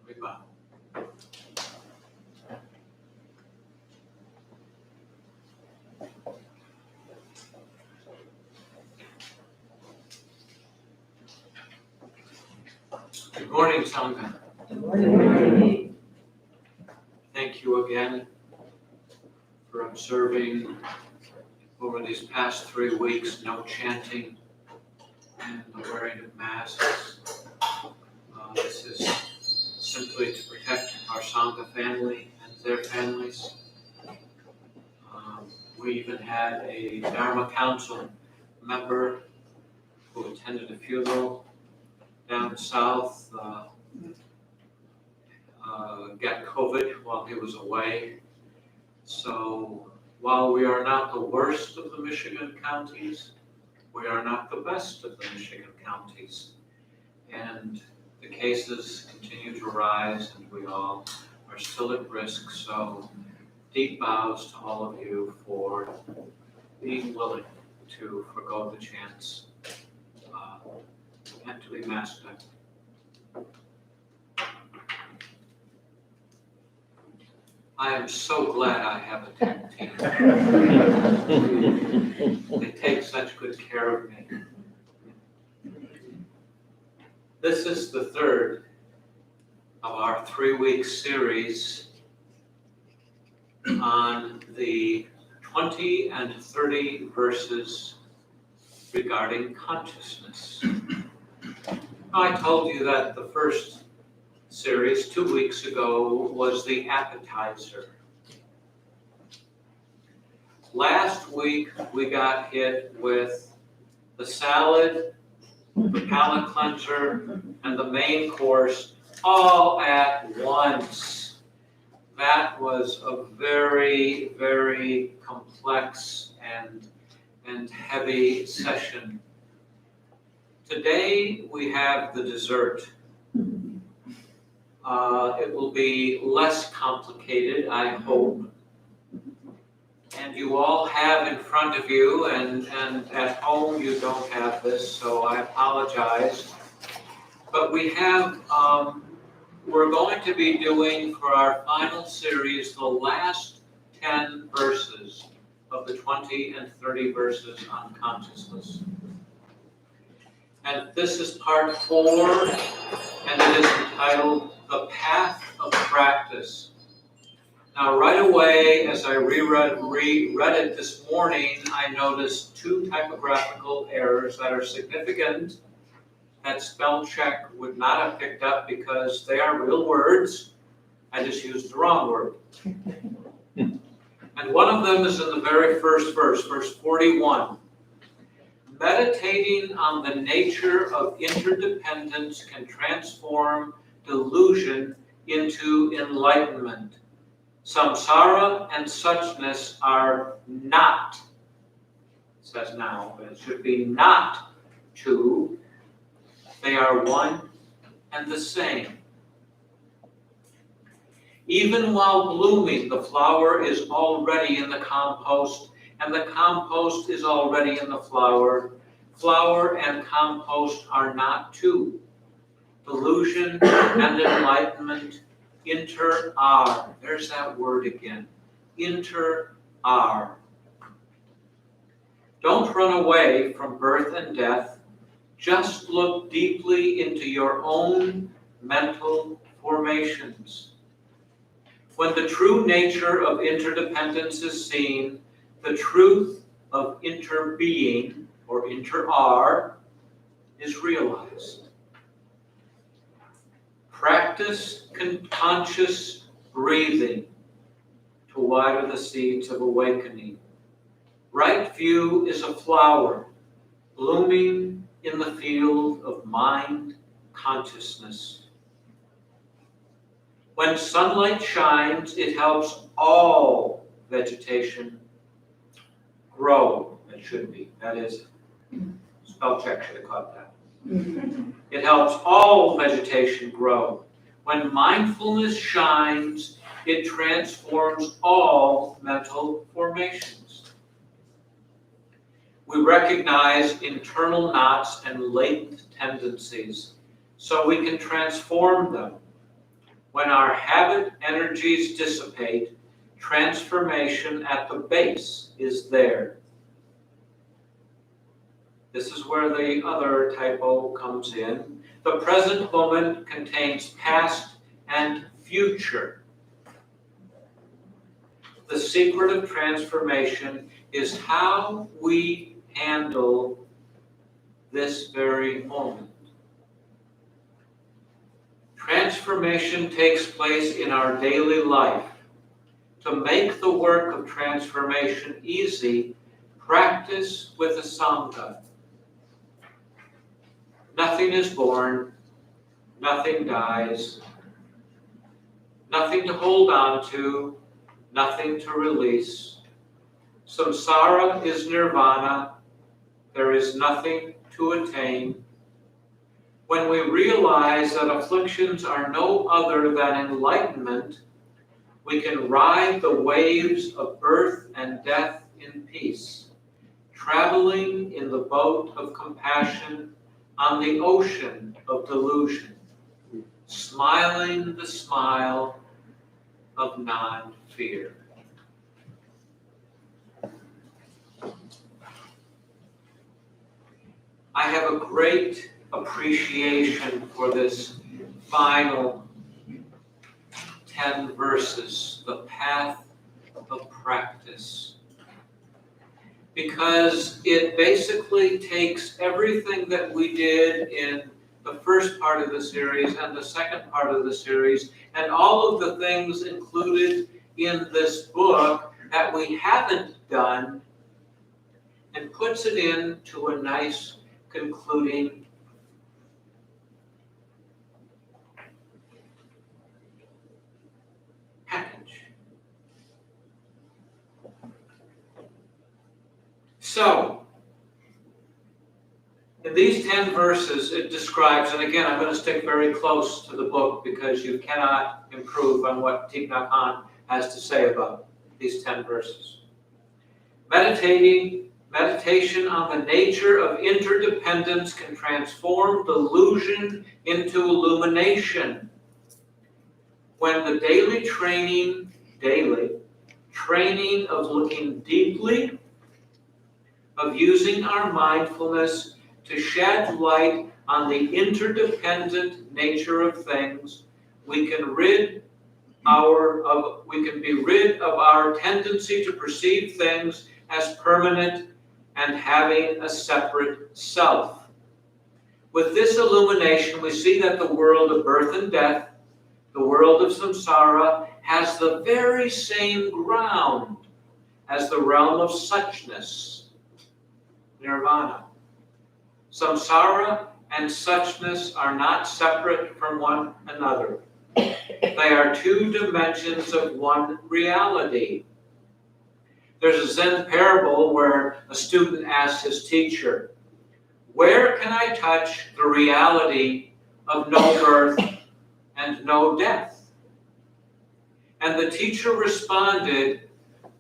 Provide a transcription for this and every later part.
We bow. Good morning, Sangha. Good morning. Thank you again for observing over these past 3 weeks no chanting and the wearing of masks. This is simply to protect our Sangha family and their families. We even had a Dharma Council member who attended a funeral down south, got COVID while he was away. So while we are not the worst of the Michigan counties, we are not the best of the Michigan counties. And the cases continue to rise and we all are still at risk. So deep bows to all of you for being willing to forgo the chance and to be masked up. I am so glad I have a team. They take such good care of me. This is the third of our 3-week series on the 20 and 30 verses regarding consciousness. I told you that the first series 2 weeks ago was the appetizer. Last week we got hit with the salad, the palate cleanser, and the main course all at once. That was a very, very complex and heavy session. Today we have the dessert. It will be less complicated, I hope. And you all have in front of you, and at home you don't have this, so I apologize. But we have, we're going to be doing for our final series the last 10 verses of the 20 and 30 verses on consciousness. And this is part 4, and it is entitled The Path of Practice. Now, right away, as I reread it this morning, I noticed 2 typographical errors that are significant that spell check would not have picked up because they are real words. I just used the wrong word. And one of them is in the very first verse, verse 41. Meditating on the nature of interdependence can transform delusion into enlightenment. Samsara and suchness are not, it says now, but it should be not 2. They are one and the same. Even while blooming, the flower is already in the compost, and the compost is already in the flower. Flower and compost are not 2. Delusion and enlightenment inter-are. There's that word again. Inter-are. Don't run away from birth and death. Just look deeply into your own mental formations. When the true nature of interdependence is seen, the truth of interbeing, or inter-are, is realized. Practice conscious breathing to water the seeds of awakening. Right view is a flower blooming in the field of mind consciousness. When sunlight shines, it helps all vegetation grow. It should be. That is, spell check should have caught that. It helps all vegetation grow. When mindfulness shines, it transforms all mental formations. We recognize internal knots and latent tendencies so we can transform them. When our habit energies dissipate, transformation at the base is there. This is where the other typo comes in. The present moment contains past and future. The secret of transformation is how we handle this very moment. Transformation takes place in our daily life. To make the work of transformation easy, practice with a Sangha. Nothing is born, nothing dies, nothing to hold on to, nothing to release. Samsara is nirvana, there is nothing to attain. When we realize that afflictions are no other than enlightenment, we can ride the waves of birth and death in peace, traveling in the boat of compassion on the ocean of delusion, smiling the smile of non-fear. I have a great appreciation for this final 10 verses, the path of practice, because it basically takes everything that we did in the first part of the series and the second part of the series, and all of the things included in this book that we haven't done, and puts it into a nice concluding package. So, in these 10 verses, it describes, and again, I'm going to stick very close to the book because you cannot improve on what Thich Nhat Hanh has to say about these 10 verses. Meditation on the nature of interdependence can transform delusion into illumination. When the daily training of looking deeply, of using our mindfulness to shed light on the interdependent nature of things, we can be rid of our tendency to perceive things as permanent and having a separate self. With this illumination, we see that the world of birth and death, the world of samsara, has the very same ground as the realm of suchness, nirvana. Samsara and suchness are not separate from one another. They are two dimensions of one reality. There's a Zen parable where a student asks his teacher, "Where can I touch the reality of no birth and no death?" And the teacher responded,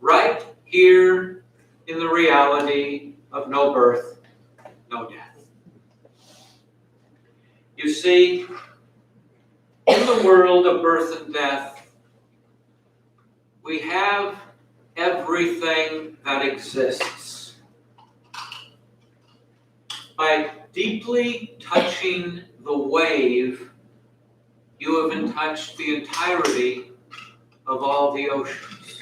"Right here in the reality of no birth, no death." You see, in the world of birth and death, we have everything that exists. By deeply touching the wave, you have touched the entirety of all the oceans.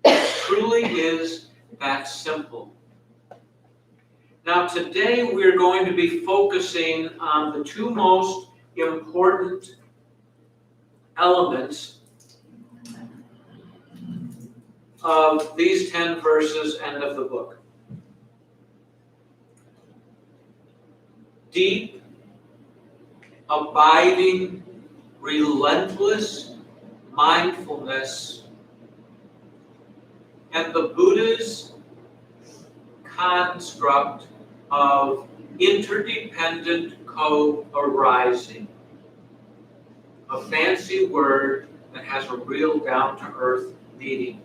It truly is that simple. Now today we're going to be focusing on the two most important elements of these 10 verses and of the book. Deep, abiding, relentless mindfulness, and the Buddha's construct of interdependent co-arising. A fancy word that has a real down-to-earth meaning.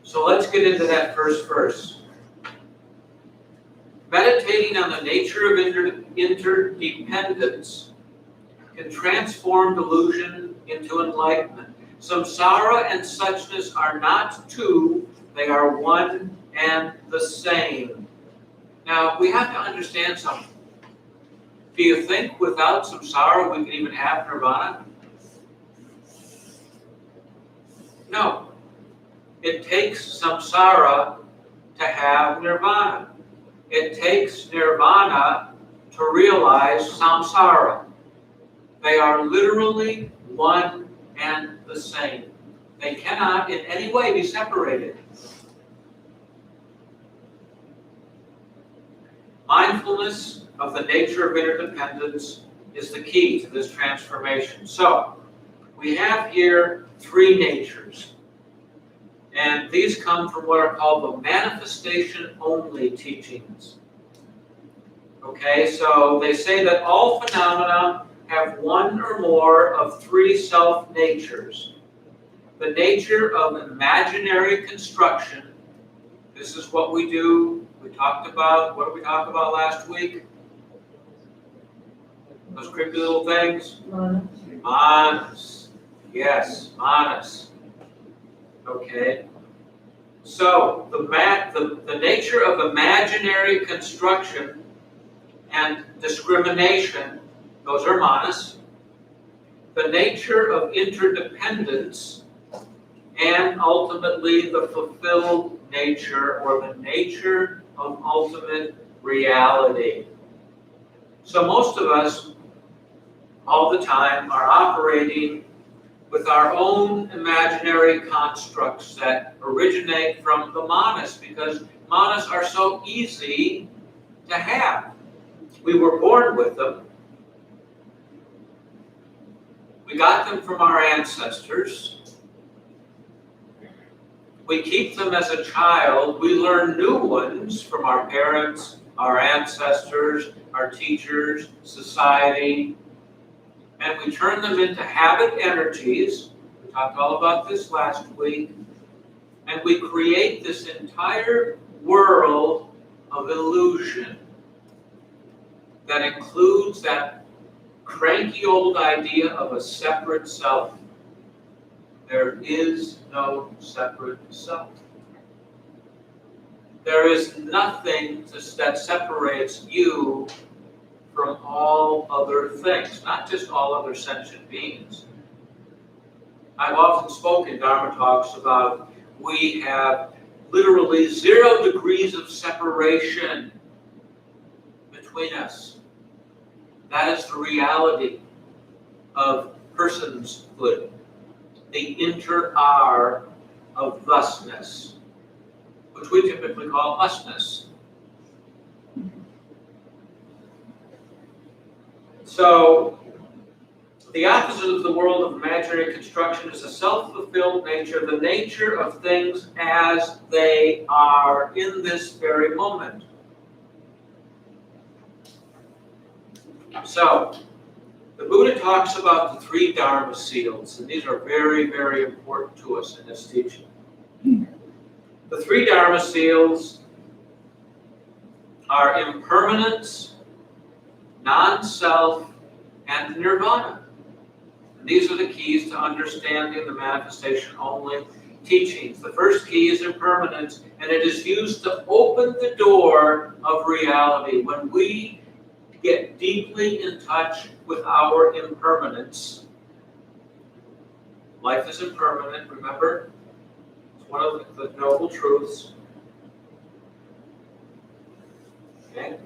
So let's get into that first verse. Meditating on the nature of interdependence can transform delusion into enlightenment. Samsara and suchness are not two, they are one and the same. Now, we have to understand something. Do you think without samsara we can even have nirvana? No. It takes samsara to have nirvana. It takes nirvana to realize samsara. They are literally one and the same. They cannot in any way be separated. Mindfulness of the nature of interdependence is the key to this transformation. So, we have here three natures. And these come from what are called the manifestation-only teachings. Okay, so they say that all phenomena have one or more of three self-natures. The nature of imaginary construction, this is what we do. We talked about, what did we talk about last week? Those creepy little things? Manas. Yes, manas. Okay. So, the nature of imaginary construction and discrimination, those are manas. The nature of interdependence, and ultimately the fulfilled nature, or the nature of ultimate reality. So most of us, all the time, are operating with our own imaginary constructs that originate from the manas, because manas are so easy to have. We were born with them. We got them from our ancestors. We keep them as a child. We learn new ones from our parents, our ancestors, our teachers, society, and we turn them into habit energies. We talked all about this last week. And we create this entire world of illusion that includes that cranky old idea of a separate self. There is no separate self. There is nothing that separates you from all other things, not just all other sentient beings. I've often spoken in Dharma talks about we have literally 0 degrees of separation between us. That is the reality of personhood, the inter-R of thusness, which we typically call usness. So, the opposite of the world of imaginary construction is a self-fulfilled nature, the nature of things as they are in this very moment. So, the Buddha talks about the 3 Dharma seals, and these are very, very important to us in this teaching. The 3 Dharma seals are impermanence, non-self, and nirvana. And these are the keys to understanding the manifestation-only teachings. The first key is impermanence, and it is used to open the door of reality. When we get deeply in touch with our impermanence, life is impermanent, remember? It's one of the noble truths. Okay?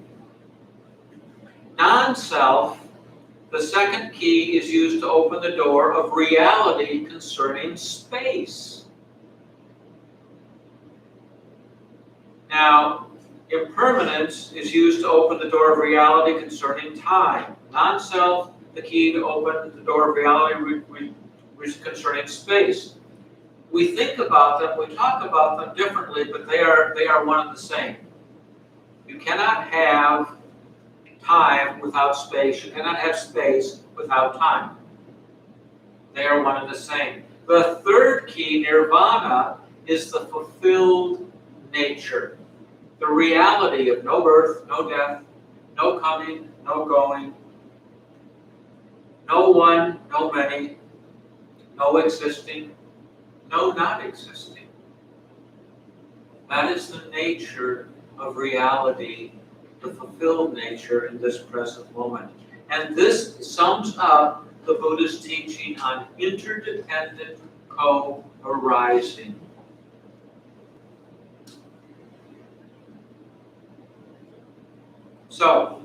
Non-self, the second key, is used to open the door of reality concerning space. Now, impermanence is used to open the door of reality concerning time. Non-self, the key to open the door of reality concerning space. We think about them, we talk about them differently, but they are one and the same. You cannot have time without space. You cannot have space without time. They are one and the same. The third key, nirvana, is the fulfilled nature. The reality of no birth, no death, no coming, no going, no one, no many, no existing, no not existing. That is the nature of reality, the fulfilled nature in this present moment. And this sums up the Buddha's teaching on interdependent co-arising. So,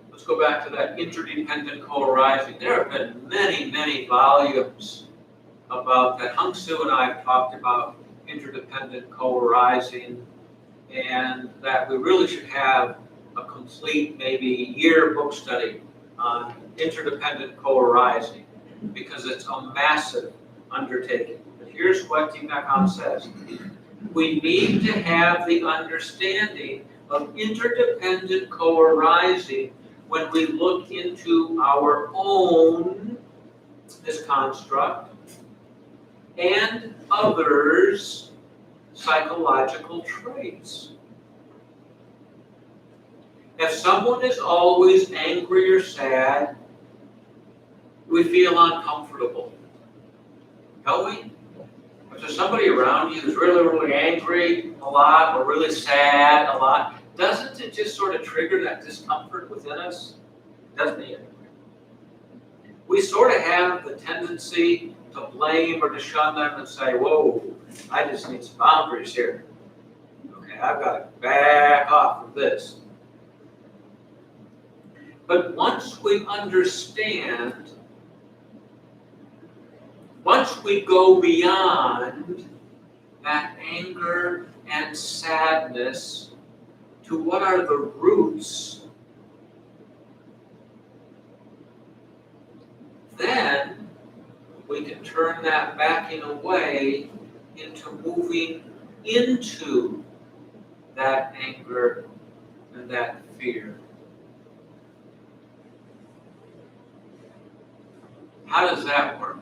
let's go back to that interdependent co-arising. There have been many, many volumes about that. Hung Soo and I have talked about interdependent co-arising, and that we really should have a complete, maybe year book study on interdependent co-arising, because it's a massive undertaking. But here's what Thich says. We need to have the understanding of interdependent co-arising when we look into our own, this construct, and others' psychological traits. If someone is always angry or sad, we feel uncomfortable, don't we? If there's somebody around you who's really, really angry a lot or really sad a lot, doesn't it just sort of trigger that discomfort within us? Doesn't it? We sort of have the tendency to blame or to shun them and say, whoa, I just need some boundaries here. Okay, I've got to back off of this. But once we understand, once we go beyond that anger and sadness to what are the roots, then we can turn that backing away into moving into that anger and that fear. How does that work?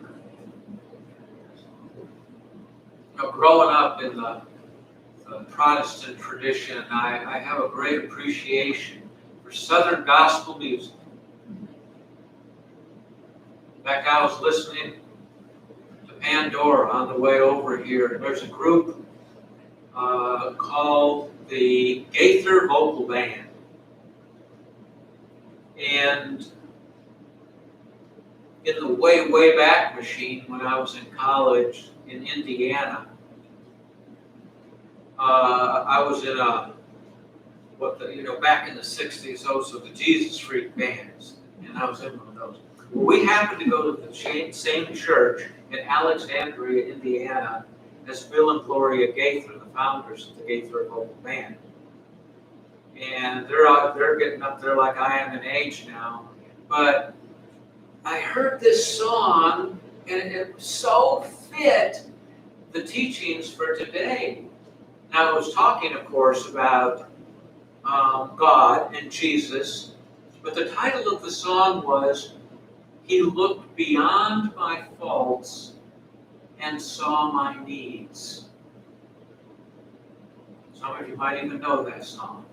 You know, growing up in the Protestant tradition, I have a great appreciation for Southern gospel music. In fact, I was listening to Pandora on the way over here. There's a group called the Gaither Vocal Band. And in the way, way back machine, when I was in college in Indiana, I was in back in the 60s, those were the Jesus Freak bands, and I was in one of those. Well, we happened to go to the same church in Alexandria, Indiana, as Bill and Gloria Gaither, the founders of the Gaither Vocal Band. And they're getting up there like I am in age now, but I heard this song, and it so fit the teachings for today. Now, it was talking, of course, about God and Jesus, but the title of the song was, "He looked beyond my faults and saw my needs." Some of you might even know that song.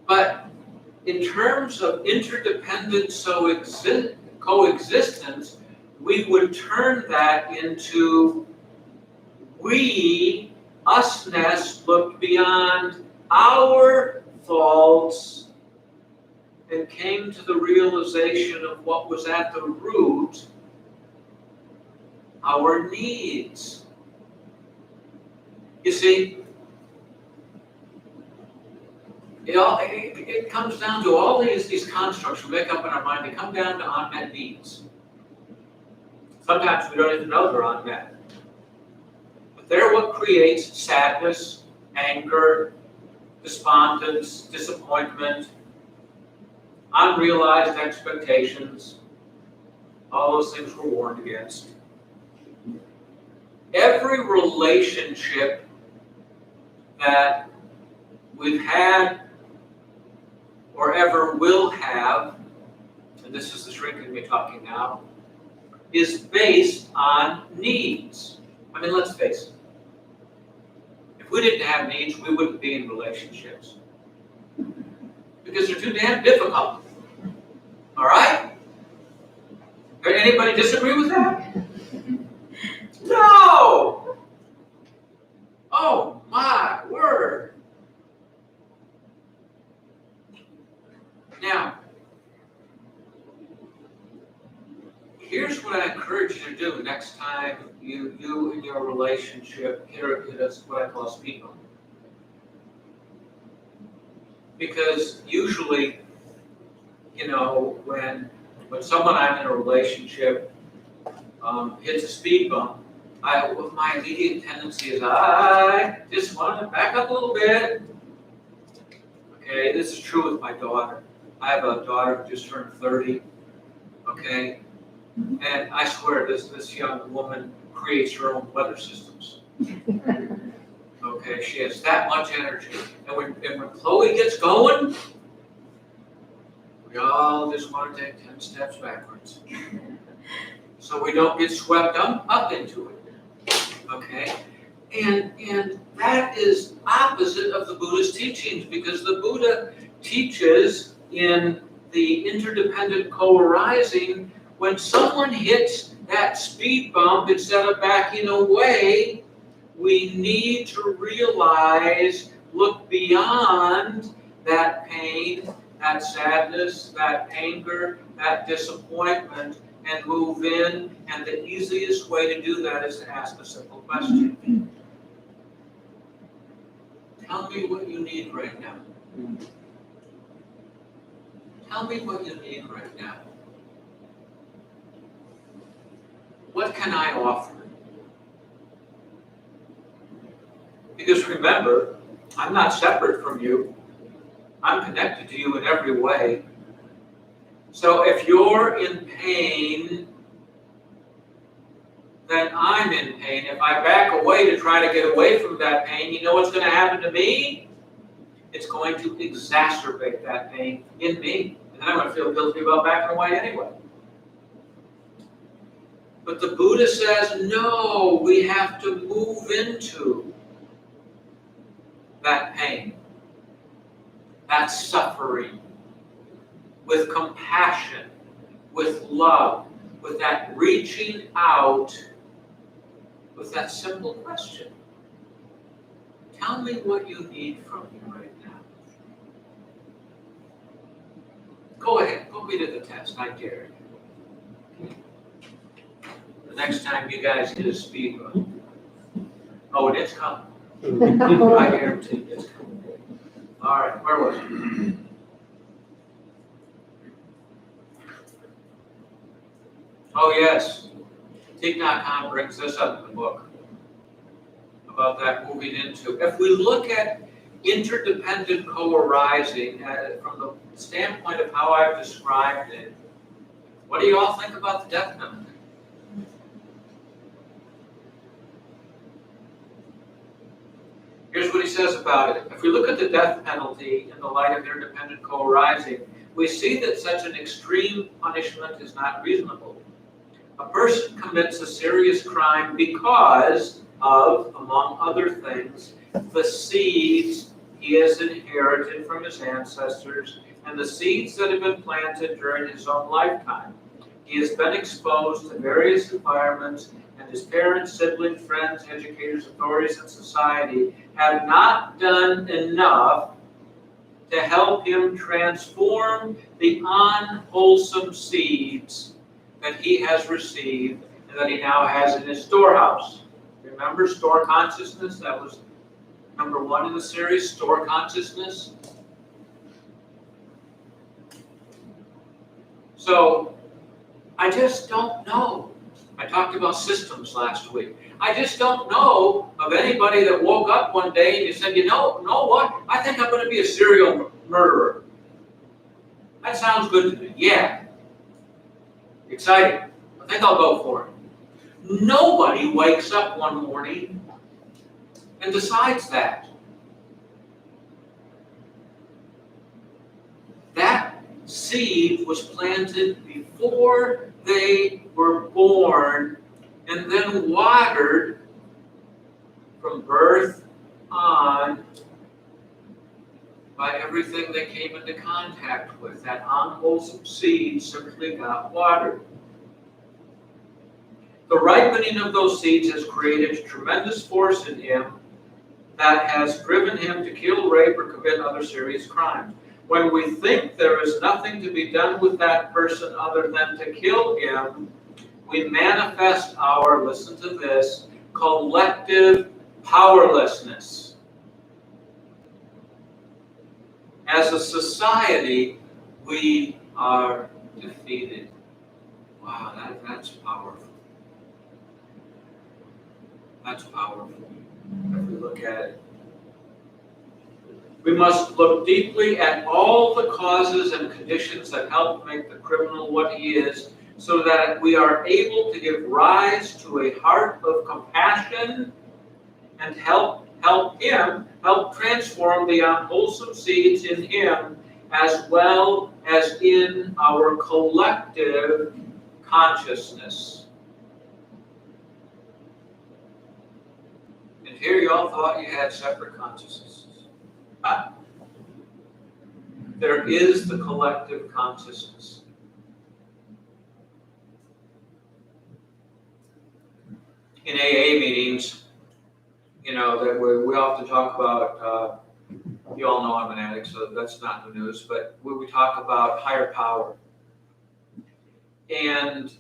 But in terms of interdependent coexistence, we would turn that into usness looked beyond our faults and came to the realization of what was at the root, our needs. You see, it comes down to all these constructs we make up in our mind. They come down to unmet needs. Sometimes we don't even know they're unmet. But they're what creates sadness, anger, despondence, disappointment, unrealized expectations. All those things we're warned against. Every relationship that we've had or ever will have, and this is the shrink in me talking now, is based on needs. I mean, let's face it. If we didn't have needs, we wouldn't be in relationships. Because they're too damn difficult. All right? Anybody disagree with that? No! Oh my word. Now, here's what I encourage you to do next time you in your relationship hit us what I call speed bump. Because usually, when someone I'm in a relationship hits a speed bump, my immediate tendency is I just want to back up a little bit. Okay, this is true with my daughter. I have a daughter who just turned 30. Okay, and I swear this young woman creates her own weather systems. Okay, she has that much energy, and when Chloe gets going, we all just want to take 10 steps backwards, so we don't get swept up into it. Okay, and that is opposite of the Buddhist teachings, because the Buddha teaches in the interdependent co-arising, when someone hits that speed bump, instead of backing away, we need to realize, look beyond that pain, that sadness, that anger, that disappointment, and move in. And the easiest way to do that is to ask a simple question. Tell me what you need right now. Tell me what you need right now. What can I offer? Because remember, I'm not separate from you. I'm connected to you in every way. So if you're in pain, then I'm in pain. If I back away to try to get away from that pain, you know what's going to happen to me? It's going to exacerbate that pain in me. And then I'm going to feel guilty about backing away anyway. But the Buddha says, no, we have to move into that pain, that suffering, with compassion, with love, with that reaching out, with that simple question. Tell me what you need from me right now. Go ahead, go me to the test, I dare you. The next time you guys hit a speed bump. Oh, and it's coming. I guarantee it's coming. All right, where was it? Oh, yes. Thich Nhat Hanh brings this up in the book about that moving into. If we look at interdependent co-arising from the standpoint of how I've described it, what do you all think about the death penalty? Here's what he says about it. If we look at the death penalty in the light of interdependent co-arising, we see that such an extreme punishment is not reasonable. A person commits a serious crime because of, among other things, the seeds he has inherited from his ancestors and the seeds that have been planted during his own lifetime. He has been exposed to various environments, and his parents, siblings, friends, educators, authorities, and society have not done enough to help him transform the unwholesome seeds that he has received and that he now has in his storehouse. Remember store consciousness? That was number 1 in the series, store consciousness. So, I just don't know. I talked about systems last week. I just don't know of anybody that woke up one day and you said, you know what? I think I'm going to be a serial murderer. That sounds good to me. Yeah. Exciting. I think I'll go for it. Nobody wakes up one morning and decides that. That seed was planted before they were born and then watered from birth on by everything they came into contact with. That unwholesome seed simply got watered. The ripening of those seeds has created a tremendous force in him that has driven him to kill, rape, or commit other serious crimes. When we think there is nothing to be done with that person other than to kill him, we manifest our, listen to this, collective powerlessness. As a society, we are defeated. Wow, that's powerful. That's powerful, if we look at it. We must look deeply at all the causes and conditions that help make the criminal what he is, so that we are able to give rise to a heart of compassion and help transform the unwholesome seeds in him, as well as in our collective consciousness. And here y'all thought you had separate consciousnesses. There is the collective consciousness. In AA meetings, that we often talk about, you all know I'm an addict, so that's not the news, but we talk about higher power. And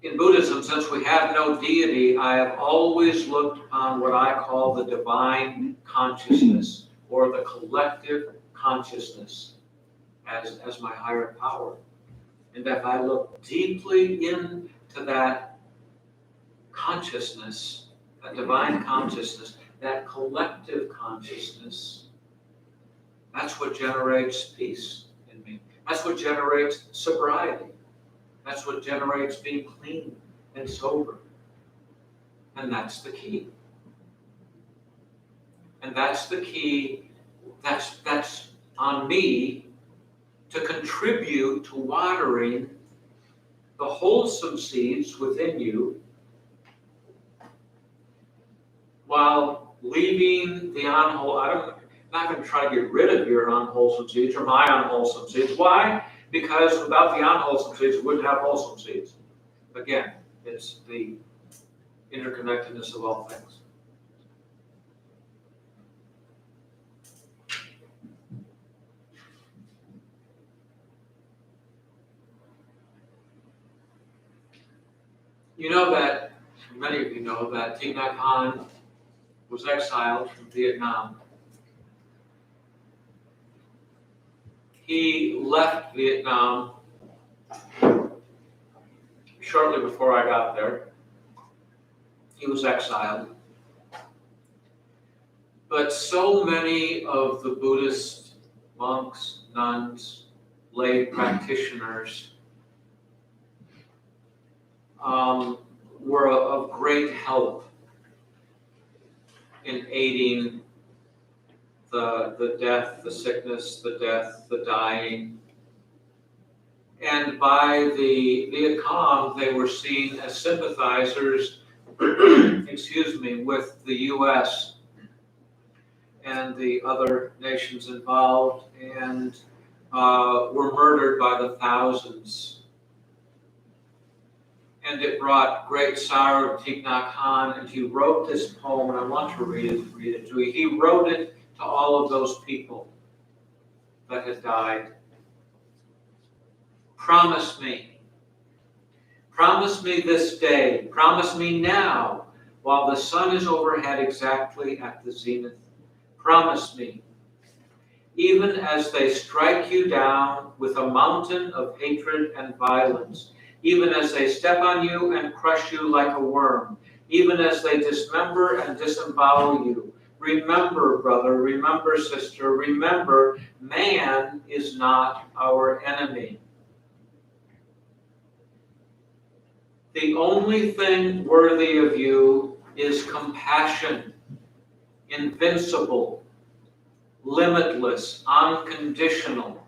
in Buddhism, since we have no deity, I have always looked upon what I call the divine consciousness, or the collective consciousness, as my higher power. And if I look deeply into that consciousness, that divine consciousness, that collective consciousness, that's what generates peace in me. That's what generates sobriety. That's what generates being clean and sober. And that's the key. And that's the key. That's on me to contribute to watering the wholesome seeds within you, while leaving the unwholesome. I'm not going to try to get rid of your unwholesome seeds or my unwholesome seeds. Why? Because without the unwholesome seeds, we wouldn't have wholesome seeds. Again, it's the interconnectedness of all things. You know that, many of you know that Thich Nhat Hanh was exiled from Vietnam. He left Vietnam shortly before I got there. He was exiled. But so many of the Buddhist monks, nuns, lay practitioners were of great help in aiding the death, the sickness, the death, the dying. And by the Viet Cong, they were seen as sympathizers, with the U.S. and the other nations involved, and were murdered by the thousands. And it brought great sorrow to Thich Nhat Hanh, and he wrote this poem, and I want to read it to you. He wrote it to all of those people that had died. Promise me this day, promise me now, while the sun is overhead exactly at the zenith. Promise me, even as they strike you down with a mountain of hatred and violence, even as they step on you and crush you like a worm, even as they dismember and disembowel you. Remember, brother, remember, sister, remember, man is not our enemy. The only thing worthy of you is compassion, invincible, limitless, unconditional.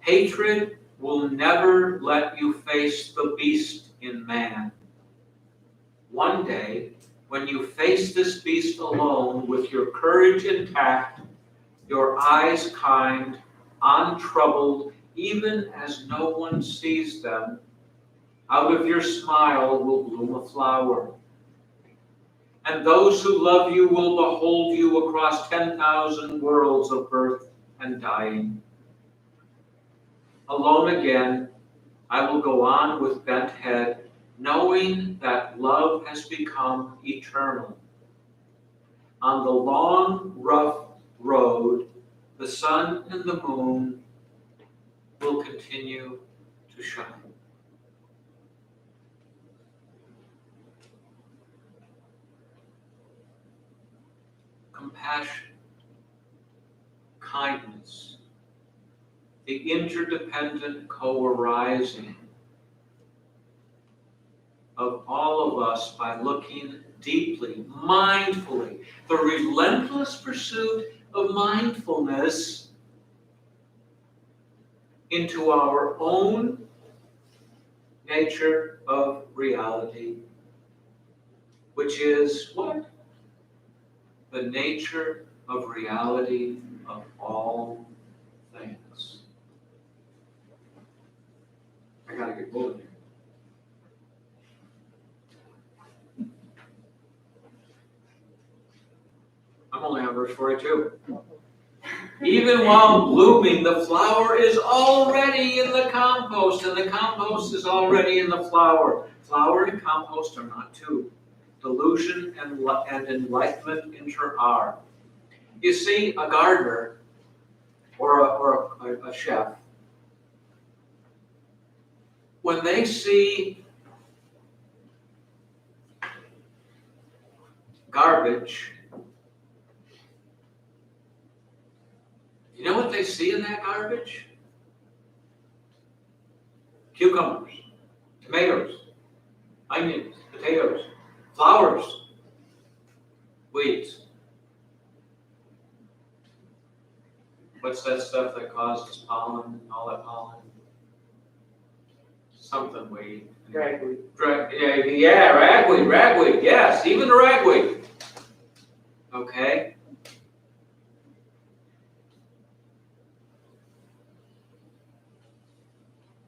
Hatred will never let you face the beast in man. One day, when you face this beast alone with your courage intact, your eyes kind, untroubled, even as no one sees them, out of your smile will bloom a flower. And those who love you will behold you across 10,000 worlds of birth and dying. Alone again, I will go on with bent head, knowing that love has become eternal. On the long, rough road, the sun and the moon will continue to shine. Compassion, kindness, the interdependent co-arising of all of us by looking deeply, mindfully, the relentless pursuit of mindfulness into our own nature of reality, which is what? The nature of reality of all things. I gotta get moving here. I'm only on verse 42. Even while blooming, the flower is already in the compost, and the compost is already in the flower. Flower and compost are not two. Delusion and enlightenment inter-are. You see, a gardener or a chef, when they see garbage, you know what they see in that garbage? Cucumbers, tomatoes, onions, potatoes, flowers, weeds. What's that stuff that causes pollen, all that pollen? Something weed. Ragweed. Ragweed, yes, even the ragweed. Okay?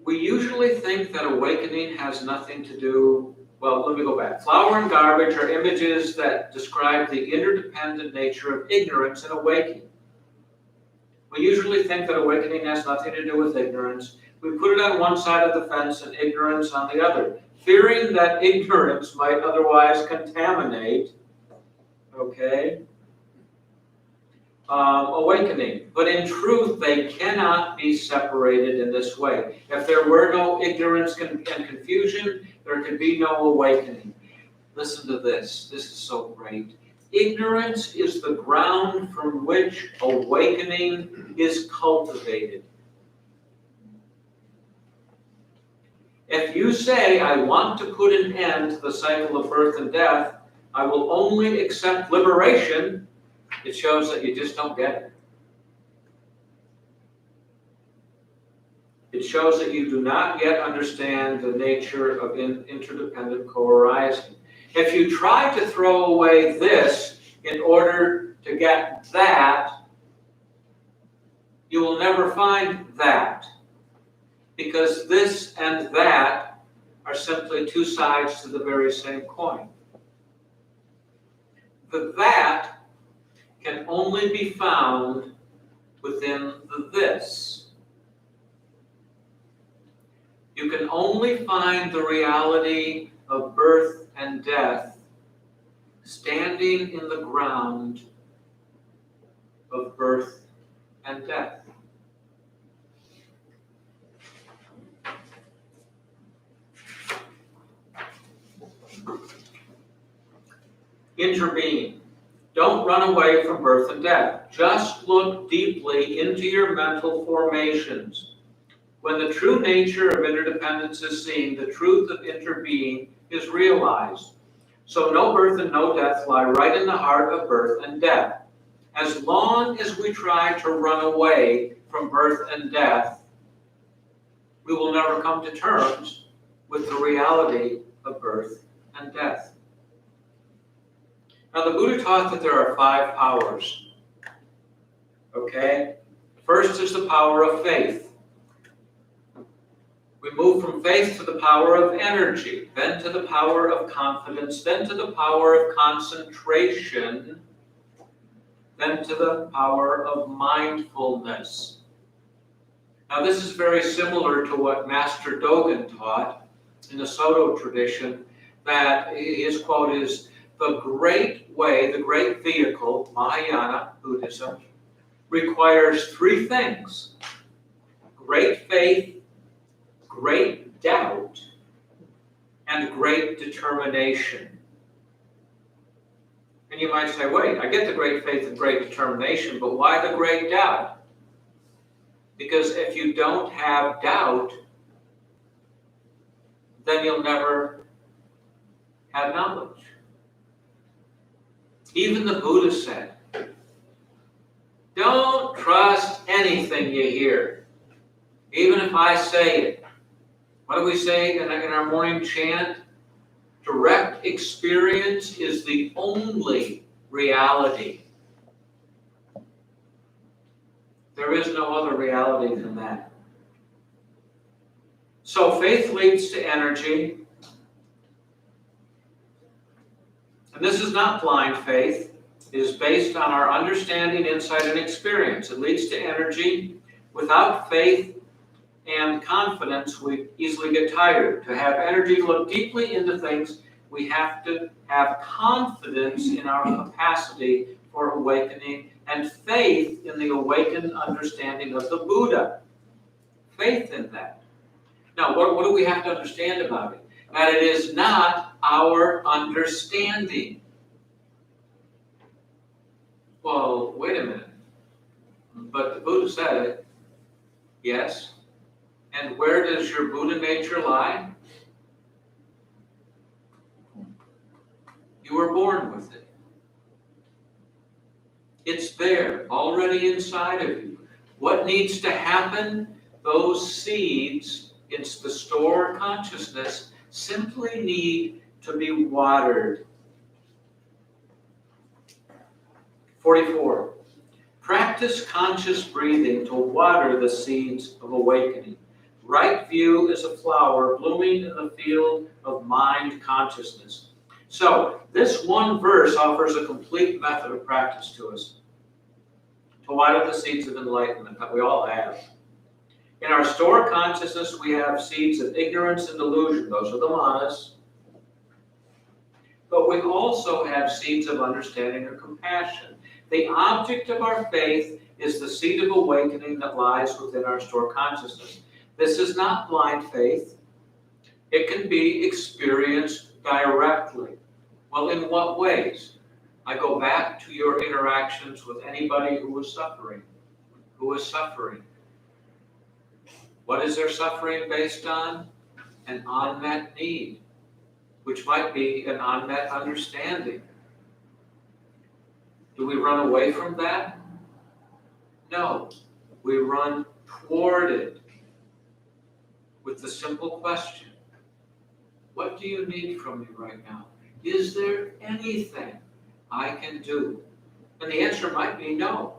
We usually think that awakening has nothing to do, well, let me go back. Flower and garbage are images that describe the interdependent nature of ignorance and awakening. We usually think that awakening has nothing to do with ignorance. We put it on one side of the fence and ignorance on the other, fearing that ignorance might otherwise contaminate, awakening. But in truth, they cannot be separated in this way. If there were no ignorance and confusion, there could be no awakening. Listen to this. This is so great. Ignorance is the ground from which awakening is cultivated. If you say, I want to put an end to the cycle of birth and death, I will only accept liberation, it shows that you just don't get it. It shows that you do not yet understand the nature of interdependent co-arising. If you try to throw away this in order to get that, you will never find that. Because this and that are simply two sides to the very same coin. The that can only be found within the this. You can only find the reality of birth and death standing in the ground of birth and death. Intervene. Don't run away from birth and death. Just look deeply into your mental formations. When the true nature of interdependence is seen, the truth of interbeing is realized. So no birth and no death lie right in the heart of birth and death. As long as we try to run away from birth and death, we will never come to terms with the reality of birth and death. Now, the Buddha taught that there are 5 powers. Okay? First is the power of faith. We move from faith to the power of energy, then to the power of confidence, then to the power of concentration, then to the power of mindfulness. Now, this is very similar to what Master Dogen taught in the Soto tradition, that his quote is, the great way, the great vehicle, Mahayana Buddhism, requires 3 things: great faith, great doubt, and great determination. And you might say, wait, I get the great faith and great determination, but why the great doubt? Because if you don't have doubt, then you'll never have knowledge. Even the Buddha said, don't trust anything you hear, even if I say it. What do we say in our morning chant? Direct experience is the only reality. There is no other reality than that. So faith leads to energy. And this is not blind faith. It is based on our understanding, insight, and experience. It leads to energy. Without faith and confidence, we easily get tired. To have energy to look deeply into things, we have to have confidence in our capacity for awakening and faith in the awakened understanding of the Buddha. Faith in that. Now, what do we have to understand about it? That it is not our understanding. Well, wait a minute. But the Buddha said it. Yes. And where does your Buddha nature lie? You were born with it. It's there, already inside of you. What needs to happen? Those seeds, it's the stored consciousness, simply need to be watered. 44. Practice conscious breathing to water the seeds of awakening. Right view is a flower blooming in the field of mind consciousness. So, this one verse offers a complete method of practice to us. To water the seeds of enlightenment that we all have. In our stored consciousness, we have seeds of ignorance and delusion. Those are the manas. But we also have seeds of understanding or compassion. The object of our faith is the seed of awakening that lies within our stored consciousness. This is not blind faith. It can be experienced directly. Well, in what ways? I go back to your interactions with anybody who is suffering. Who is suffering? What is their suffering based on? An unmet need, which might be an unmet understanding. Do we run away from that? No. We run toward it with the simple question, what do you need from me right now? Is there anything I can do? And the answer might be no.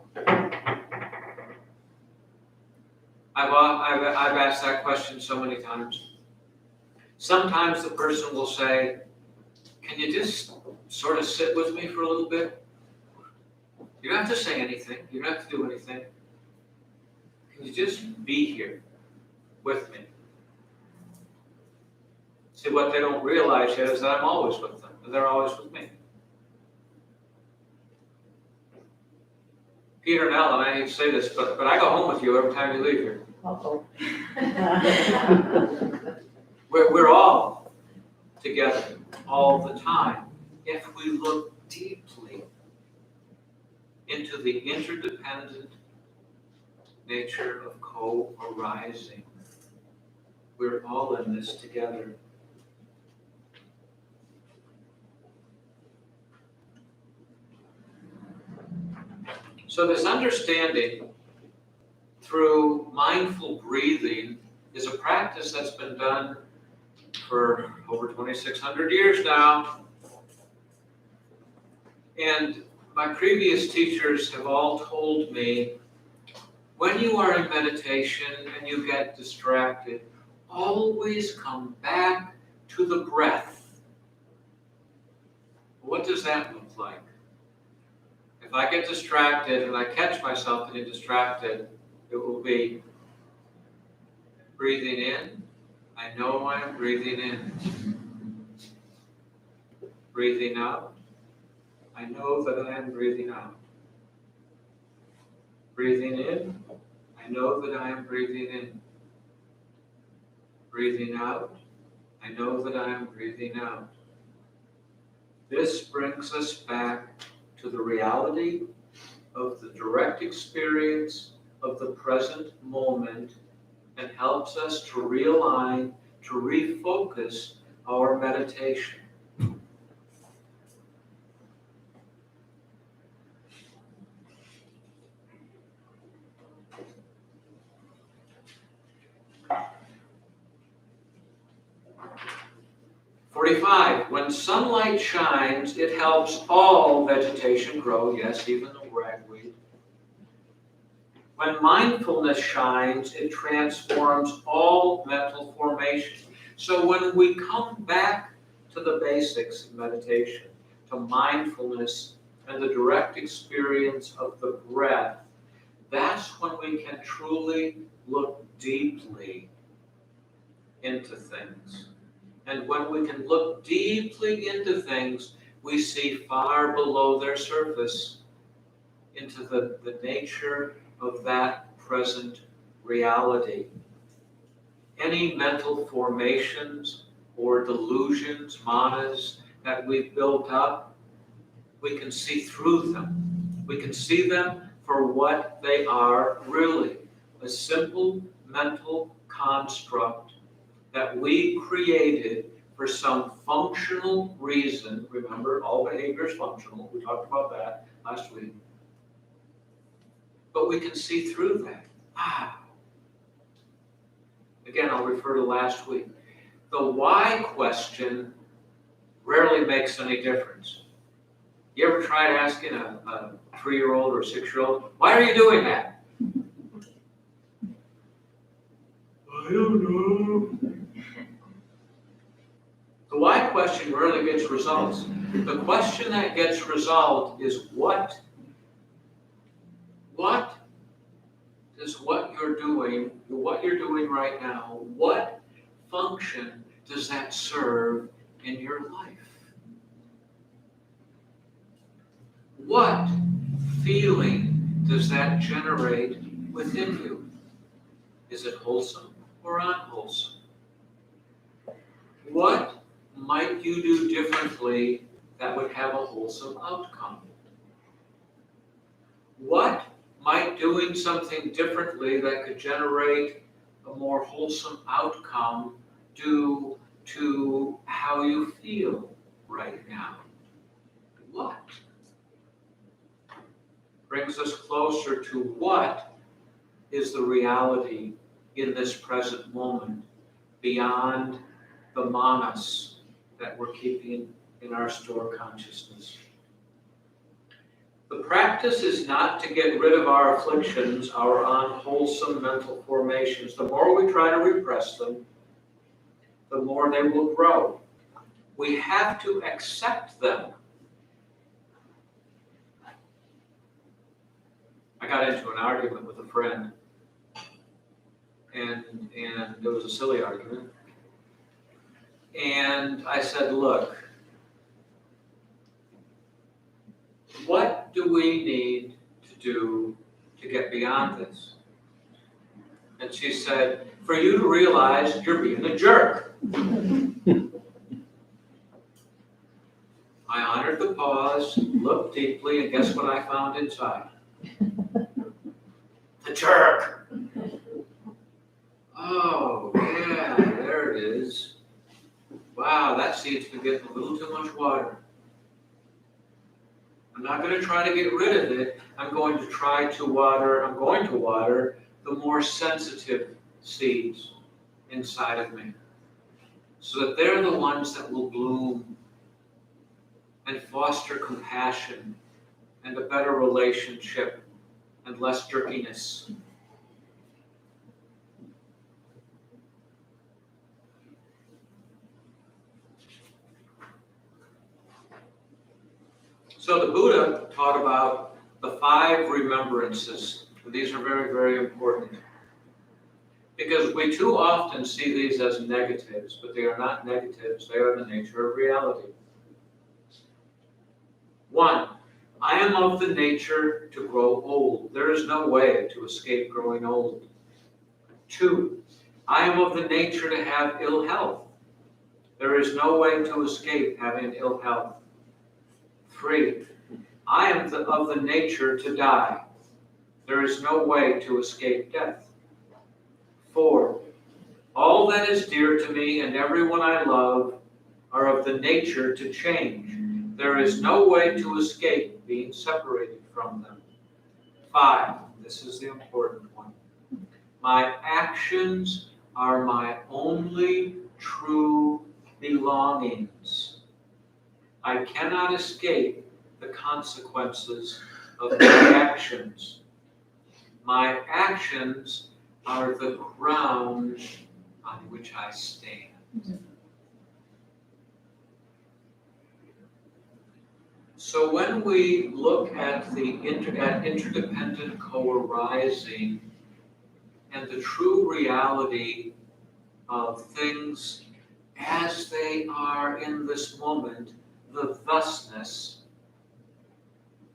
I've asked that question so many times. Sometimes the person will say, can you just sort of sit with me for a little bit? You don't have to say anything. You don't have to do anything. Can you just be here with me? See, what they don't realize yet is that I'm always with them, and they're always with me. Peter and Ellen, I hate to say this, but I go home with you every time you leave here. We're all together all the time if we look deeply into the interdependent nature of co-arising. We're all in this together. So this understanding through mindful breathing is a practice that's been done for over 2,600 years now. And my previous teachers have all told me, when you are in meditation and you get distracted, always come back to the breath. What does that look like? If I get distracted and I catch myself getting distracted, it will be breathing in. I know I am breathing in. Breathing out. I know that I am breathing out. Breathing in. I know that I am breathing in. Breathing out. I know that I am breathing out. This brings us back to the reality of the direct experience of the present moment and helps us to realign, to refocus our meditation. When sunlight shines, it helps all vegetation grow, yes, even the ragweed. When mindfulness shines, it transforms all mental formation. So when we come back to the basics of meditation, to mindfulness and the direct experience of the breath, that's when we can truly look deeply into things. And when we can look deeply into things, we see far below their surface into the nature of that present reality. Any mental formations or delusions, manas, that we've built up, we can see through them. We can see them for what they are really, a simple mental construct that we created for some functional reason. Remember, all behavior is functional. We talked about that last week. But we can see through that. Again, I'll refer to last week. The why question rarely makes any difference. You ever tried asking a 3-year-old or a 6-year-old, why are you doing that? I don't know. The why question rarely gets results. The question that gets result is what does what you're doing right now, what function does that serve in your life? What feeling does that generate within you? Is it wholesome or unwholesome? What might you do differently that would have a wholesome outcome? What might doing something differently that could generate a more wholesome outcome do to how you feel right now? What? Brings us closer to what is the reality in this present moment beyond the manas that we're keeping in our store consciousness. The practice is not to get rid of our afflictions, our unwholesome mental formations. The more we try to repress them, the more they will grow. We have to accept them. I got into an argument with a friend, and it was a silly argument. And I said, look, what do we need to do to get beyond this? And she said, for you to realize you're being a jerk. I honored the pause, looked deeply, and guess what I found inside? The jerk. Oh, yeah, there it is. Wow, that seed's been getting a little too much water. I'm not going to try to get rid of it. I'm going to water the more sensitive seeds inside of me, so that they're the ones that will bloom. and foster compassion and a better relationship and less jerkiness. So the Buddha taught about the Five Remembrances. These are very, very important, because we too often see these as negatives, but they are not negatives. They are the nature of reality. 1, I am of the nature to grow old. There is no way to escape growing old. 2, I am of the nature to have ill health. There is no way to escape having ill health. 3, I am of the nature to die. There is no way to escape death. 4, all that is dear to me and everyone I love are of the nature to change. There is no way to escape being separated from them. 5, this is the important one. My actions are my only true belongings. I cannot escape the consequences of my actions. My actions are the ground on which I stand. So when we look at the interdependent co-arising and the true reality of things as they are in this moment, the thusness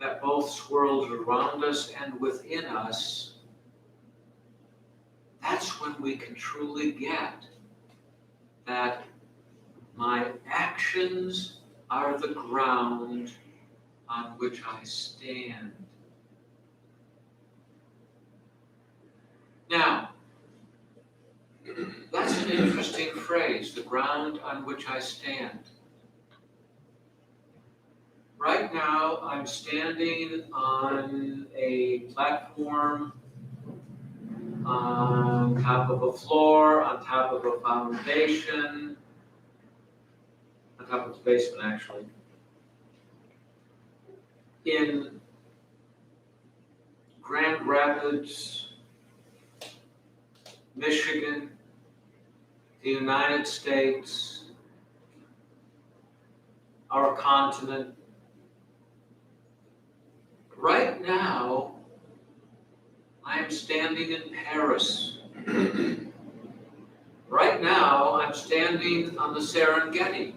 that both swirls around us and within us, that's when we can truly get that my actions are the ground on which I stand. Now, that's an interesting phrase, the ground on which I stand. Right now, I'm standing on a platform, on top of a floor, on top of a foundation, on top of the basement, actually, in Grand Rapids, Michigan, the United States, our continent. Right now, I am standing in Paris. Right now, I'm standing on the Serengeti.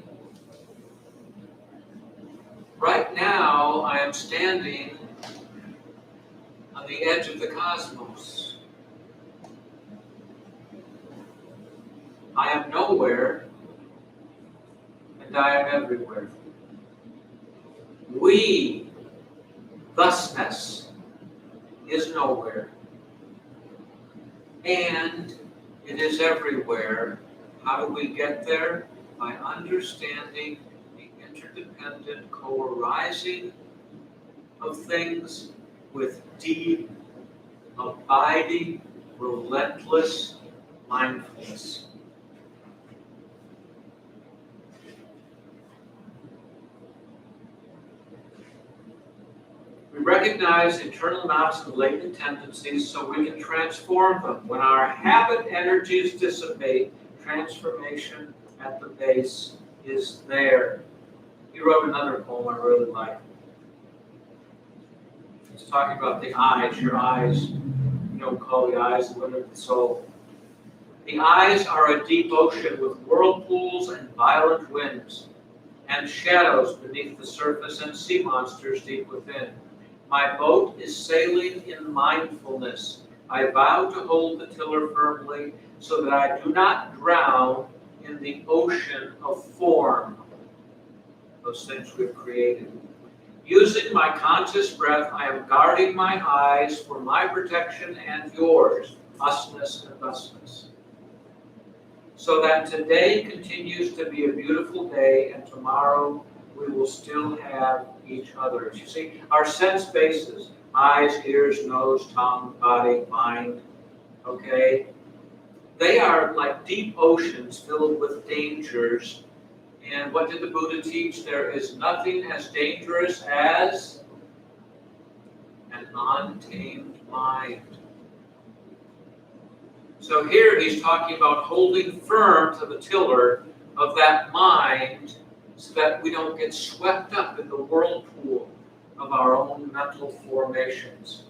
Right now, I am standing on the edge of the cosmos. I am nowhere, and I am everywhere. We, thusness, is nowhere, and it is everywhere. How do we get there? By understanding the interdependent co-arising of things with deep, abiding, relentless mindfulness. We recognize internal knots and latent tendencies so we can transform them. When our habit energies dissipate, transformation at the base is there. He wrote another poem I really like. He's talking about the eyes, your eyes. You don't call the eyes the window of the soul. The eyes are a deep ocean with whirlpools and violent winds, and shadows beneath the surface and sea monsters deep within. My boat is sailing in mindfulness. I vow to hold the tiller firmly so that I do not drown in the ocean of form, those things we've created. Using my conscious breath, I am guarding my eyes for my protection and yours, usness and thusness. So that today continues to be a beautiful day, and tomorrow we will still have each other. You see, our sense bases, eyes, ears, nose, tongue, body, mind, okay? They are like deep oceans filled with dangers And what did the Buddha teach? There is nothing as dangerous as an untamed mind. So here he's talking about holding firm to the tiller of that mind so that we don't get swept up in the whirlpool of our own mental formations.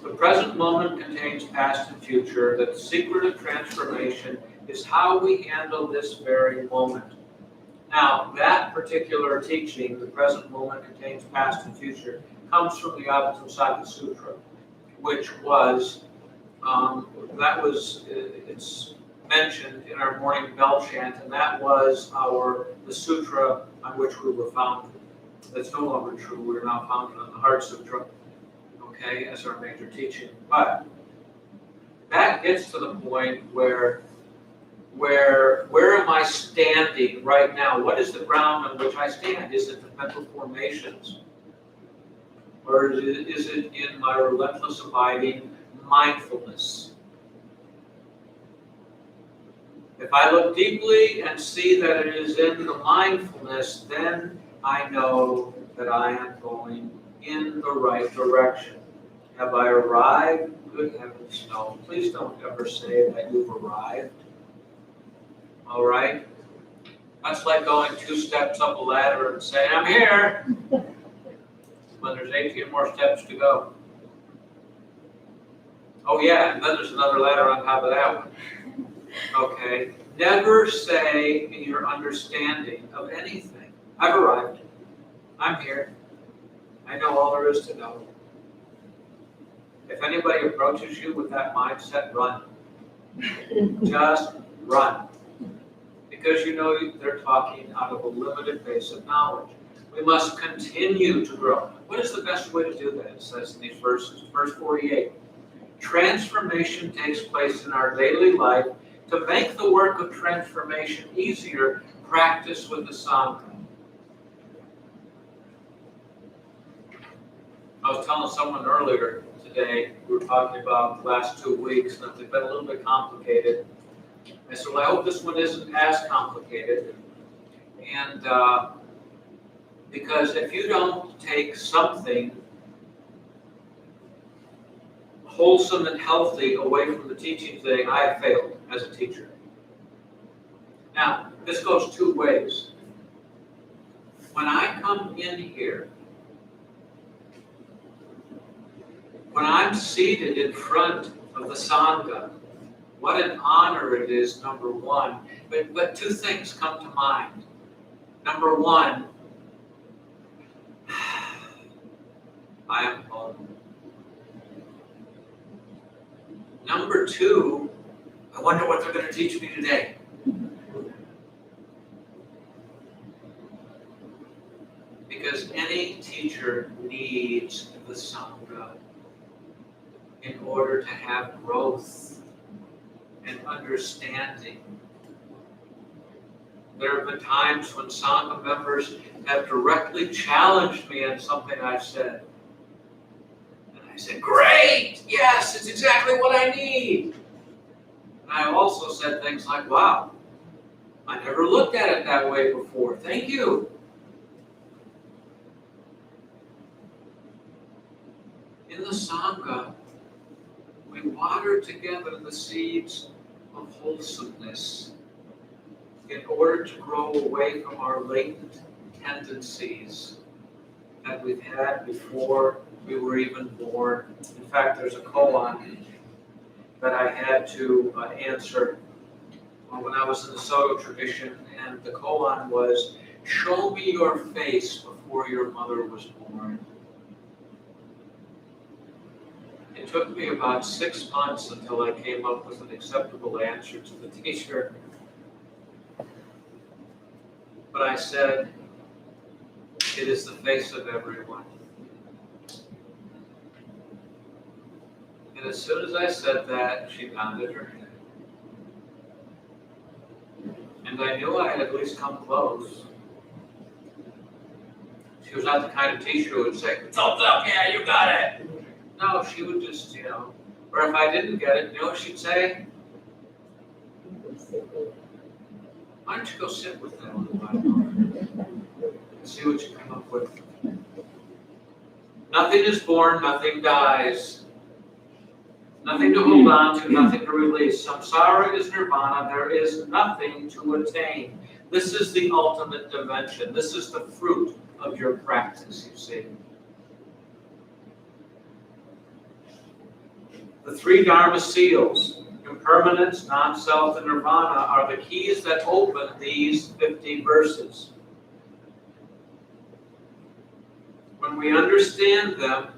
The present moment contains past and future. The secret of transformation is how we handle this very moment. Now, that particular teaching, the present moment contains past and future, comes from the Avatamsaka Sutra, which was, it's mentioned in our morning bell chant, and that was the sutra on which we were founded. That's no longer true. We're now founded on the Heart Sutra, okay, as our major teaching. But that gets to the point where am I standing right now? What is the ground on which I stand? Is it the mental formations? Or is it in my relentless abiding mindfulness? If I look deeply and see that it is in the mindfulness, then I know that I am going in the right direction. Have I arrived? Good heavens, no. Please don't ever say that you've arrived. All right? That's like going 2 steps up a ladder and saying, I'm here, when there's 18 more steps to go. Oh yeah, and then there's another ladder on top of that one. Okay? Never say in your understanding of anything, I've arrived. I'm here. I know all there is to know. If anybody approaches you with that mindset, run. Just run. Because you know they're talking out of a limited base of knowledge. We must continue to grow. What is the best way to do that? It says in these verses. Verse 48. Transformation takes place in our daily life. To make the work of transformation easier, practice with the Sangha. I was telling someone earlier today, we were talking about the last 2 weeks, and they've been a little bit complicated. I said, well, I hope this one isn't as complicated. And because if you don't take something wholesome and healthy away from the teaching today, I have failed as a teacher. Now, this goes 2 ways. When I come in here, when I'm seated in front of the Sangha, what an honor it is, number one. But 2 things come to mind. Number 1, I am home. Number 2, I wonder what they're going to teach me today. Because any teacher needs the Sangha in order to have growth and understanding. There have been times when Sangha members have directly challenged me on something I've said. And I said, great, yes, it's exactly what I need. And I also said things like, wow, I never looked at it that way before. Thank you. In the Sangha, we water together the seeds of wholesomeness in order to grow away from our latent tendencies that we've had before we were even born. In fact, there's a koan that I had to answer when I was in the Soto tradition, and the koan was, show me your face before your mother was born. It took me about 6 months until I came up with an acceptable answer to the teacher. But I said, it is the face of everyone. And as soon as I said that, she nodded her head. And I knew I had at least come close. She was not the kind of teacher who would say, thumbs up, yeah, you got it. No, she would just, or if I didn't get it, what she'd say? Why don't you go sit with them a little while and see what you come up with. Nothing is born, nothing dies. Nothing to hold on to, nothing to release. Samsara is nirvana, there is nothing to attain. This is the ultimate dimension. This is the fruit of your practice, you see. The three Dharma seals, impermanence, non-self, and nirvana, are the keys that open these 50 verses. When we understand them,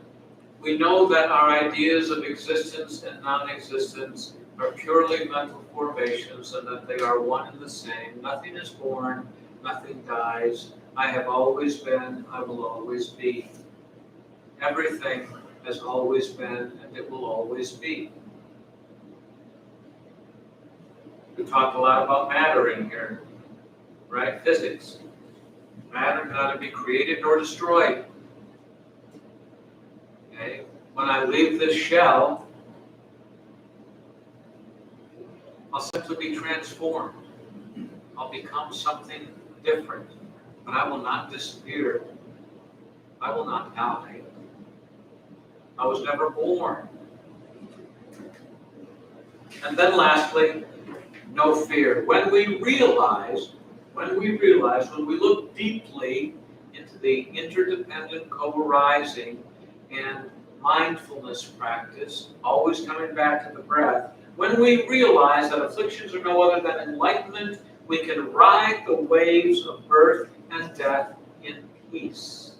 we know that our ideas of existence and non-existence are purely mental formations and that they are one and the same. Nothing is born, nothing dies. I have always been, I will always be. Everything has always been and it will always be. We talked a lot about matter in here, right? Physics. Matter cannot be created nor destroyed. Okay? When I leave this shell, I'll simply be transformed. I'll become something different, but I will not disappear. I will not die. I was never born. And then lastly, no fear. When we look deeply into the interdependent co-arising and mindfulness practice, always coming back to the breath, when we realize that afflictions are no other than enlightenment, we can ride the waves of birth and death in peace,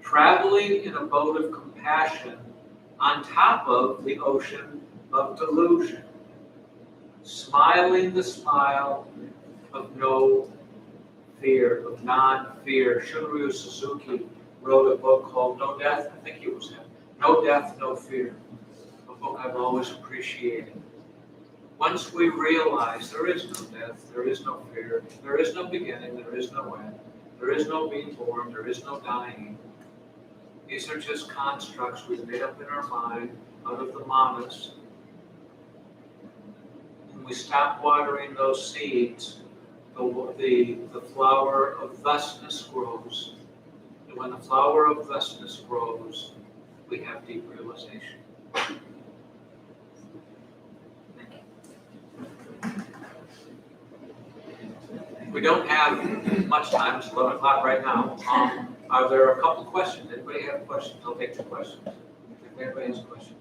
traveling in a boat of compassion on top of the ocean of delusion, smiling the smile of no fear, of non-fear. Shunryu Suzuki wrote a book called No Death, I think it was him, No Death, No Fear, a book I've always appreciated. Once we realize there is no death, there is no fear, there is no beginning, there is no end, there is no being born, there is no dying. These are just constructs we've made up in our mind out of the manas. When we stop watering those seeds, the flower of thusness grows. And when the flower of thusness grows, we have deep realization. Thank you. We don't have much time. It's 11 o'clock right now. Are there a couple questions? Anybody have questions? I'll take 2 questions. If anybody has a question.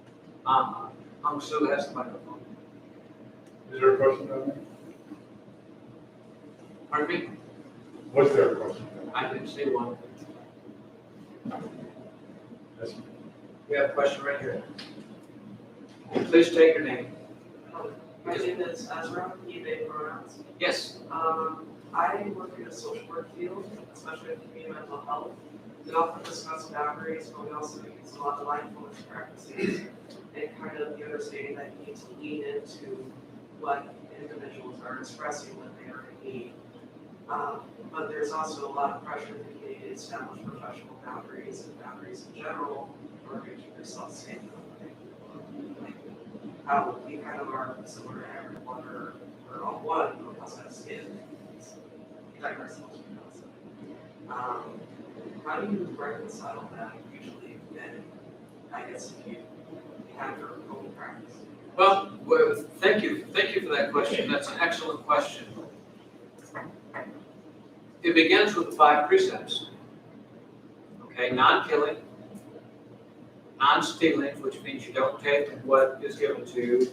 Aung Soo has the microphone. Is there a question down there? Pardon me? Was there a question? I didn't see one. Yes. We have a question right here. Please state your name. My name is Ezra, eBay pronouns. Yes. I work in the social work field, especially in community mental health. We often discuss boundaries, but we also use a lot of mindfulness practices and kind of the understanding that you need to lean into what individuals are expressing that they are in need. But there's also a lot of pressure in the community to establish professional boundaries and boundaries in general in order to keep yourself safe. How we kind of are similar to everyone, or we're all one, but we also have skin. Protect ourselves from outside. How do you reconcile that usually? And I guess if you have your own practice. Well, thank you. Thank you for that question. That's an excellent question. It begins with the 5 precepts. Okay, non-killing, non-stealing, which means you don't take what is given to you,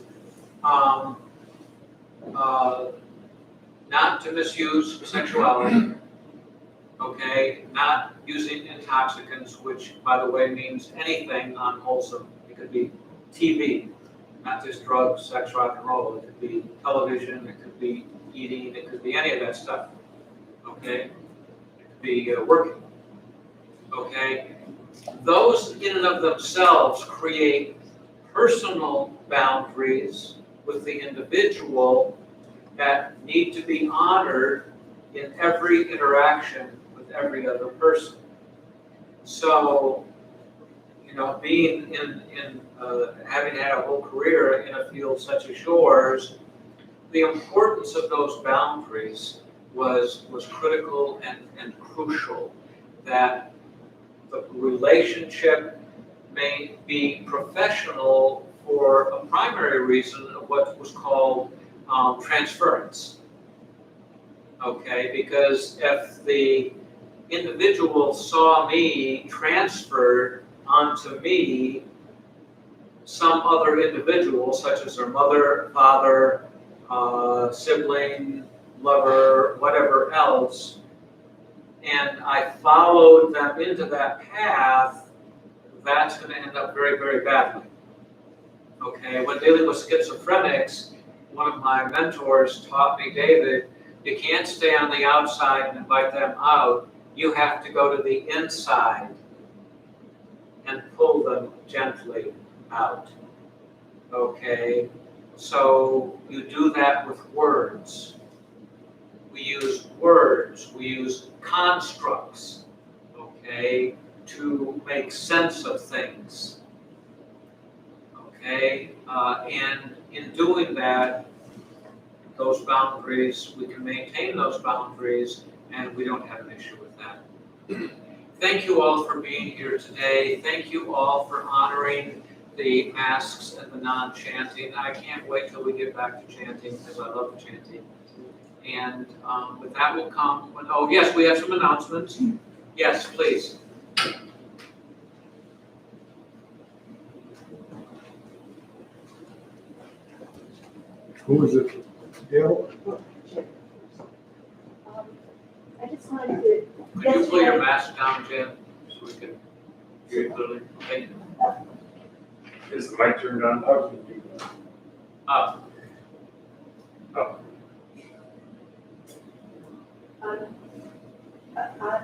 not to misuse sexuality, okay, not using intoxicants, which, by the way, means anything unwholesome. It could be TV, not just drugs, sex, rock and roll. It could be television, it could be eating, it could be any of that stuff, okay? It could be working, okay? Those in and of themselves create personal boundaries with the individual that need to be honored in every interaction with every other person. So, being having had a whole career in a field such as yours, the importance of those boundaries was critical and crucial. That the relationship may be professional for a primary reason of what was called transference. Okay, because if the individual saw me transferred onto me some other individual, such as their mother, father, sibling, lover, whatever else, and I followed them into that path, that's going to end up very, very badly. Okay, when dealing with schizophrenics, one of my mentors taught me, David, you can't stay on the outside and invite them out. You have to go to the inside and pull them gently out. Okay, so you do that with words. We use words, we use constructs, okay, to make sense of things. Okay, and in doing that, those boundaries, we can maintain those boundaries, and we don't have an issue with that. Thank you all for being here today. Thank you all for honoring the masks and the non-chanting. I can't wait till we get back to chanting, because I love chanting. And with that will come, oh yes, we have some announcements. Yes, please. Who is it? Gail? I just wanted to. Could you pull your mask down, Jen, so we can hear you clearly? Thank you. Is the mic turned on? Up.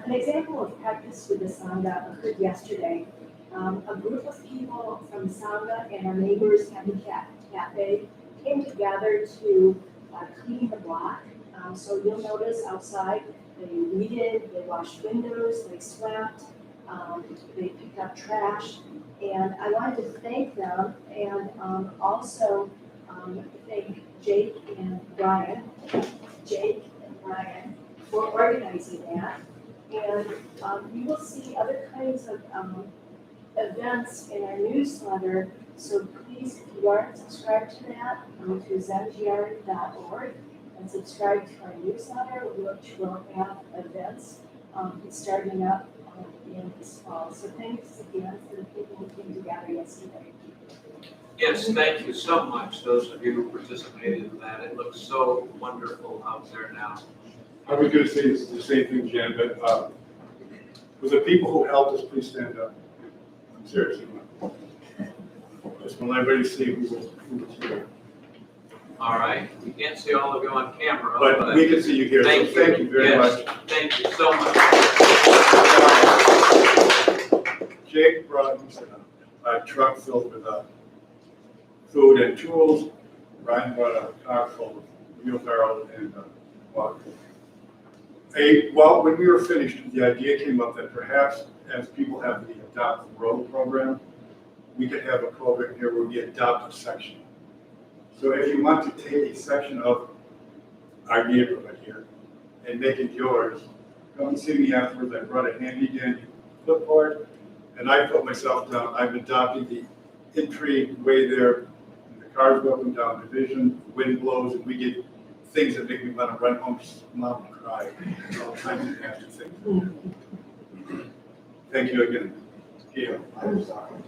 An example of practice with the Sangha occurred yesterday. A group of people from Sangha and our neighbors Habitat Cafe came together to clean the block. So you'll notice outside they weeded, they washed windows, they swept, they picked up trash. And I wanted to thank them and also thank Jake and Brian for organizing that. And you will see other kinds of events in our newsletter. So please, if you aren't subscribed to that, go to zengr.org and subscribe to our newsletter, which will have events starting up in this fall. So thanks again to the people who came together yesterday. Yes, thank you so much, those of you who participated in that. It looks so wonderful out there now. I was going to say the same thing, Jen, but for the people who helped us, please stand up. Seriously. Just want everybody to see who was here. All right, we can't see all of you on camera. But we can see you here, so thank you very Yes, much. Thank you so much. Jake brought a truck filled with food and tools. Ryan brought a car full of wheelbarrows and water. Well, when we were finished, the idea came up that perhaps as people have the Adopt the Road program, we could have a program here where we adopt a section. So if you want to take a section of our neighborhood here and make it yours, come and see me afterwards. I brought a handy-dandy clipboard, and I put myself down. I'm adopting the entry way there. The cars go up and down Division, the wind blows, and we get things that make me want to run home, mom, and cry. All kinds of nasty things. Thank you again. Gail, I'm sorry.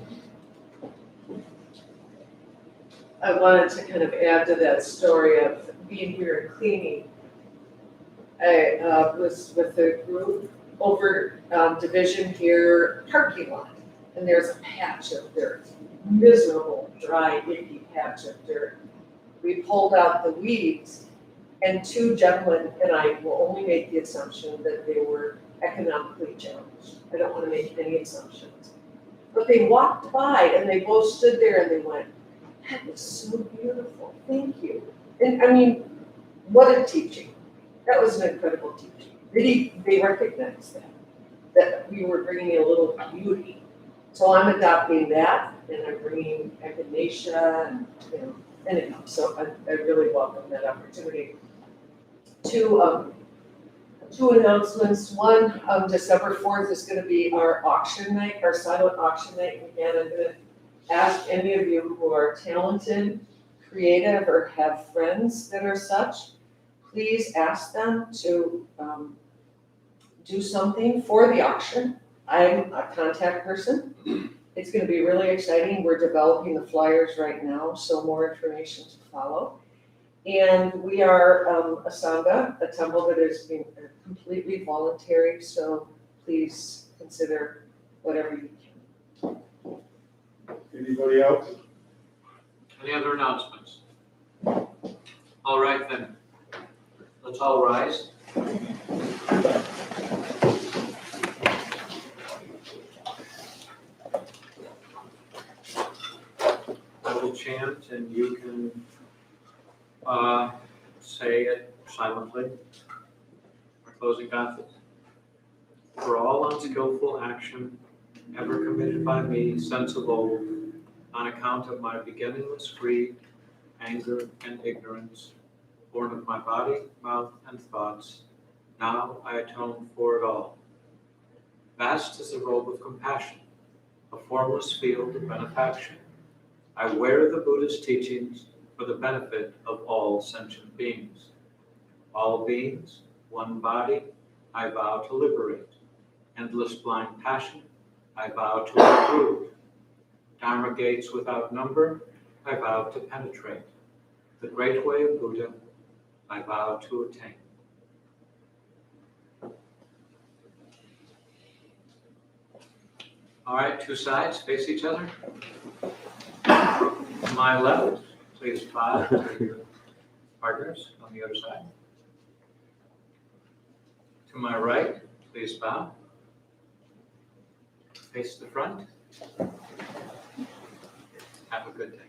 I wanted to kind of add to that story of being here and cleaning. I was with a group over Division here, parking lot, and there's a patch of dirt, miserable, dry, icky patch of dirt. We pulled out the weeds, and two gentlemen, and I will only make the assumption that they were economically challenged. I don't want to make any assumptions. But they walked by, and they both stood there, and they went, "That was so beautiful, thank you." And I mean, what a teaching. That was an incredible teaching. Really, they recognized that. that we were bringing a little beauty. So I'm adopting that, and I'm bringing echinacea, and, you know, anyhow, so I really welcome that opportunity. Two announcements. One, December 4th is gonna be our auction night, our silent auction night. And again, I'm gonna ask any of you who are talented, creative, or have friends that are such, please ask them to do something for the auction. I'm a contact person. It's gonna be really exciting. We're developing the flyers right now, so more information to follow. And we are a sangha, a temple that is being completely voluntary, so please consider whatever you can. Anybody else? Any other announcements? All right then, let's all rise. I will chant and you can say it silently. Our closing gathers. For all unskillful action ever committed by me since of old, on account of my beginningless greed, anger, and ignorance, born of my body, mouth, and thoughts, now I atone for it all. Vast is the robe of compassion, a formless field of benefaction. I wear the Buddhist teachings for the benefit of all sentient beings. All beings, one body, I vow to liberate. Endless blind passion, I vow to improve. Dharma gates without number, I vow to penetrate. The great way of Buddha, I vow to attain. All right, two sides, face each other. To my left, please bow to your partners on the other side. To my right, please bow. Face the front. Have a good day.